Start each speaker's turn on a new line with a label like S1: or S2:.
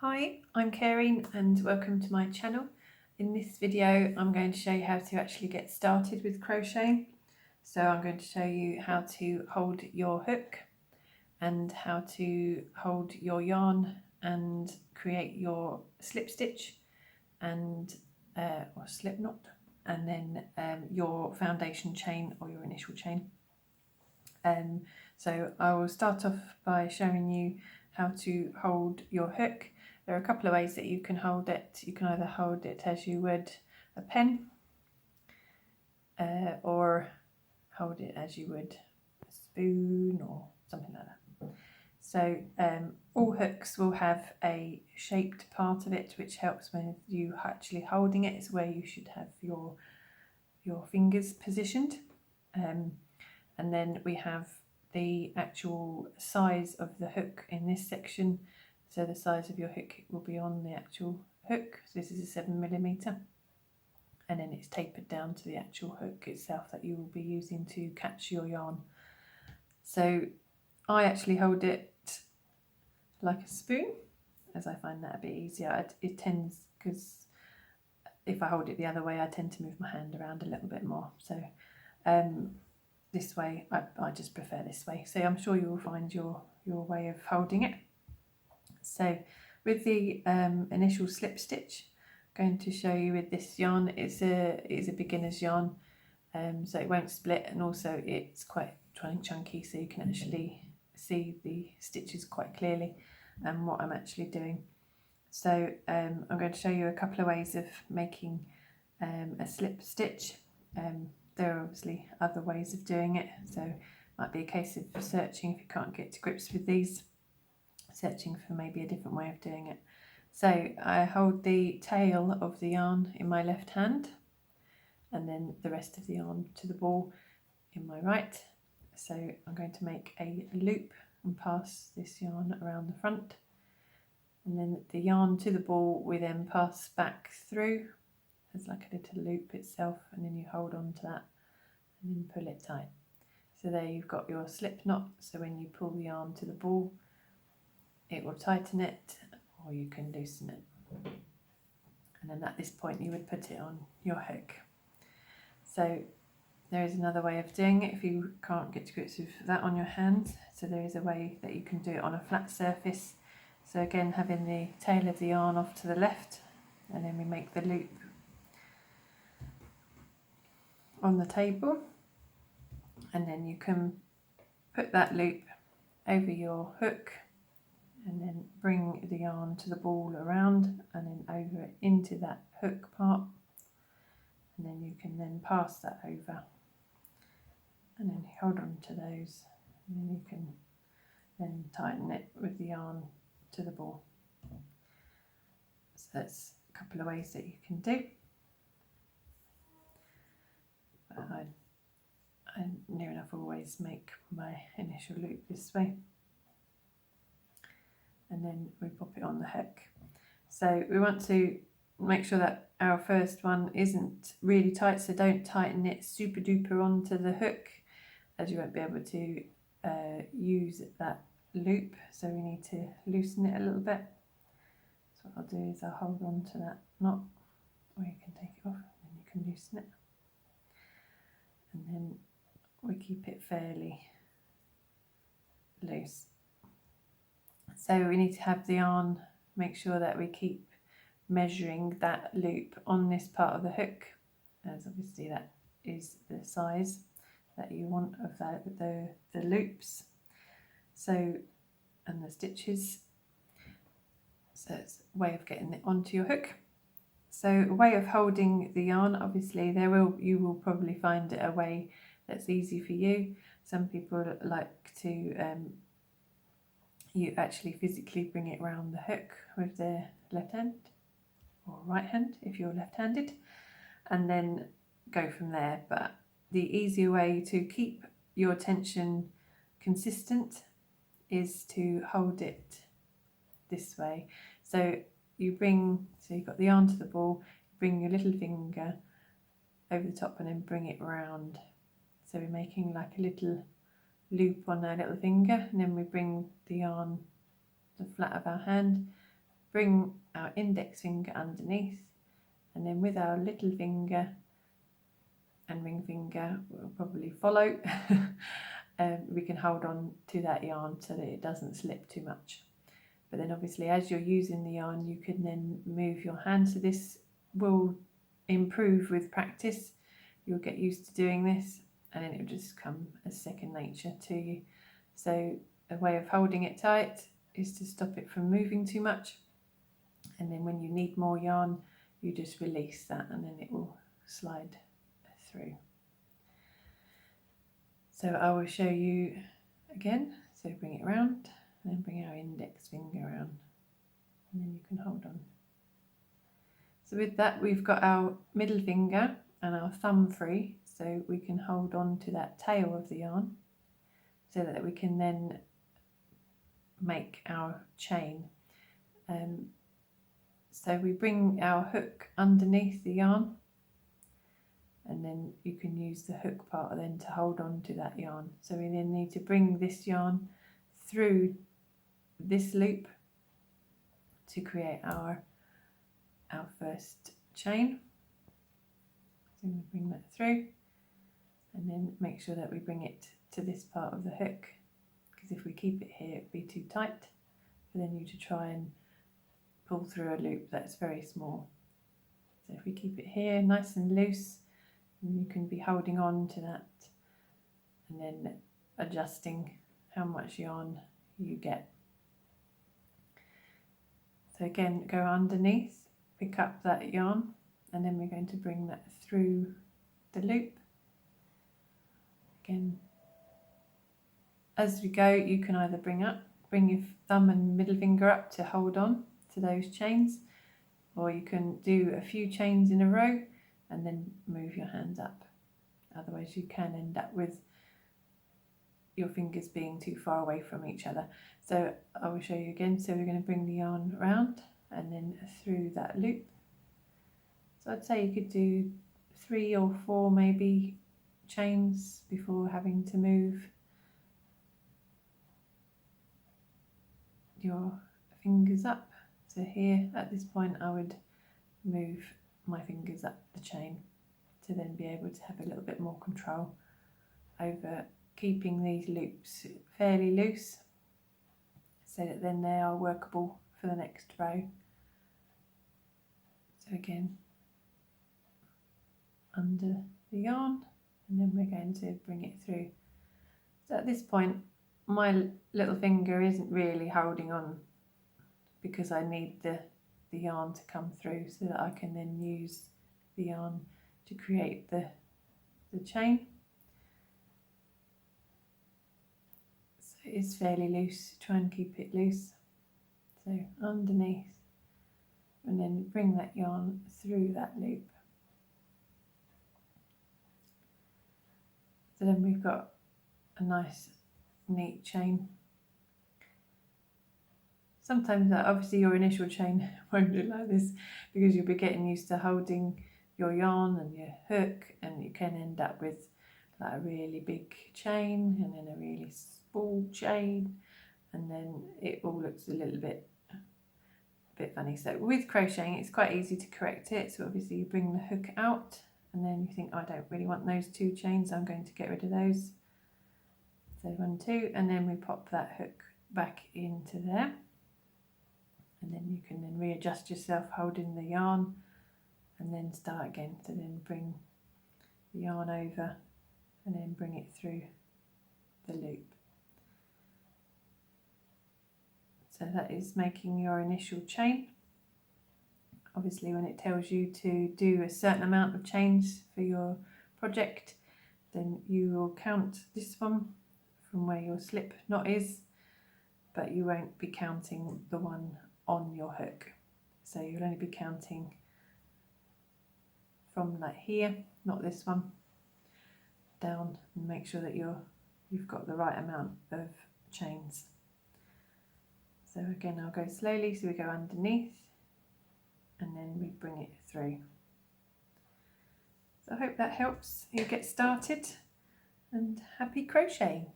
S1: Hi, I'm Karen and welcome to my channel. In this video I'm going to show you how to actually get started with crocheting. So I'm going to show you how to hold your hook and how to hold your yarn and create your slip stitch and or slip knot, and then your foundation chain or your initial chain. So I will start off by showing you how to hold your hook. There are a couple of ways that you can hold it. You can either hold it as you would a pen or hold it as you would a spoon or something like that. So all hooks will have a shaped part of it which helps when you actually holding it. It's where you should have your fingers positioned. And then we have the actual size of the hook in this section. So the size of your hook will be on the actual hook. So this is a 7mm, and then it's tapered down to the actual hook itself that you will be using to catch your yarn. So I actually hold it like a spoon, as I find that a bit easier. It tends, because if I hold it the other way I tend to move my hand around a little bit more. So this way, I just prefer this way. So I'm sure you will find your way of holding it. So with the initial slip stitch, I'm going to show you with this yarn. It's a beginner's yarn, so it won't split, and also it's quite chunky, so you can actually see the stitches quite clearly and what I'm actually doing. So I'm going to show you a couple of ways of making a slip stitch. There are obviously other ways of doing it, so it might be a case of searching if you can't get to grips with these, searching for maybe a different way of doing it. So I hold the tail of the yarn in my left hand and then the rest of the yarn to the ball in my right. So I'm going to make a loop and pass this yarn around the front, and then the yarn to the ball we then pass back through as like a little loop itself, and then you hold on to that and then pull it tight. So there you've got your slip knot. So when you pull the yarn to the ball, it will tighten it, or you can loosen it. And then at this point you would put it on your hook. So there is another way of doing it if you can't get to grips with that on your hands. So there is a way that you can do it on a flat surface. So again, having the tail of the yarn off to the left, and then we make the loop on the table, and then you can put that loop over your hook and then bring the yarn to the ball around and then over it into that hook part, and then you can then pass that over and then hold on to those, and then you can then tighten it with the yarn to the ball. So that's a couple of ways that you can do. But I near enough always make my initial loop this way, and then we pop it on the hook. So we want to make sure that our first one isn't really tight, so don't tighten it super duper onto the hook, as you won't be able to use that loop. So we need to loosen it a little bit. So what I'll do is I'll hold on to that knot, or you can take it off and you can loosen it, and then we keep it fairly loose. So we need to have the yarn, make sure that we keep measuring that loop on this part of the hook, as obviously that is the size that you want of the loops, so, and the stitches. So it's a way of getting it onto your hook. So a way of holding the yarn, obviously you will probably find a way that's easy for you. Some people like to you actually physically bring it around the hook with their left hand or right hand if you're left-handed, and then go from there. But the easier way to keep your tension consistent is to hold it this way. So you've got the yarn to the ball, bring your little finger over the top and then bring it round. So we're making like a little loop on our little finger, and then we bring the yarn the flat of our hand bring our index finger underneath, and then with our little finger and ring finger will probably follow. We can hold on to that yarn so that it doesn't slip too much. But then obviously as you're using the yarn, you can then move your hand, so this will improve with practice. You'll get used to doing this and then it will just come as second nature to you. So a way of holding it tight is to stop it from moving too much, and then when you need more yarn you just release that and then it will slide through. So I will show you again. So bring it around and then bring our index finger around, and then you can hold on. So with that we've got our middle finger and our thumb free, so we can hold on to that tail of the yarn so that we can then make our chain. So we bring our hook underneath the yarn, and then you can use the hook part then to hold on to that yarn. So we then need to bring this yarn through this loop to create our first chain. So we bring that through and then make sure that we bring it to this part of the hook, because if we keep it here it'd be too tight for then you to try and pull through a loop that's very small. So if we keep it here nice and loose, and you can be holding on to that and then adjusting how much yarn you get. So again, go underneath, pick up that yarn, and then we're going to bring that through the loop. Again, as we go, you can either bring your thumb and middle finger up to hold on to those chains, or you can do a few chains in a row and then move your hands up. Otherwise you can end up with your fingers being too far away from each other. So I will show you again. So we're going to bring the yarn around and then through that loop. So I'd say you could do 3 or 4 maybe chains before having to move your fingers up. So here at this point I would move my fingers up the chain to then be able to have a little bit more control over keeping these loops fairly loose, so that then they are workable for the next row. So again, under the yarn, and then we're going to bring it through. So at this point my little finger isn't really holding on, because I need the yarn to come through so that I can then use the yarn to create the chain. So it's fairly loose, try and keep it loose. So underneath, and then bring that yarn through that loop. So then we've got a nice neat chain. Sometimes obviously your initial chain won't look like this, because you'll be getting used to holding your yarn and your hook, and you can end up with like a really big chain and then a really small chain, and then it all looks a little bit funny. So with crocheting it's quite easy to correct it. So obviously you bring the hook out and then you think, I don't really want those 2 chains, I'm going to get rid of those. So 1, 2, and then we pop that hook back into there. And then you can then readjust yourself holding the yarn and then start again. So then bring the yarn over and then bring it through the loop. So that is making your initial chain. Obviously when it tells you to do a certain amount of chains for your project, then you will count this one from where your slip knot is, but you won't be counting the one on your hook. So you'll only be counting from like here, not this one, down, and make sure that you've got the right amount of chains. So again, I'll go slowly. So we go underneath and then we bring it through. So I hope that helps you get started, and happy crocheting.